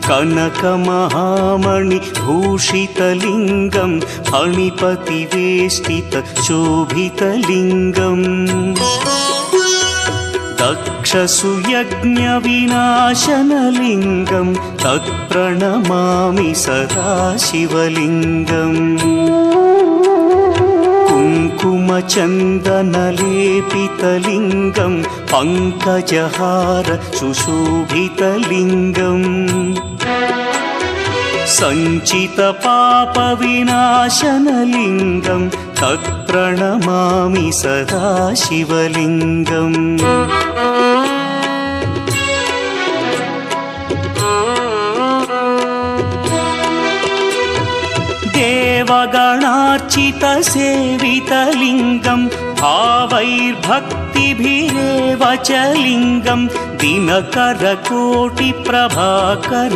कनकमहामणिभूषितलिङ्गं फणिपतिवेष्टितशोभितलिङ्गम् दक्षसुयज्ञविनाशनलिङ्गं तत्प्रणमामि सदा शिवलिङ्गम् कुङ्कुमचन्दनलेपितलिङ्गं पङ्कजहार सुशोभितलिङ्गम् सञ्चितपापविनाशनलिङ्गं तत्प्रणमामि सदा शिवलिङ्गम् देवगणार्चितसेवितलिङ्गं भावैर्भक्तिभिरेव च लिङ्गं दिनकरकोटिप्रभाकर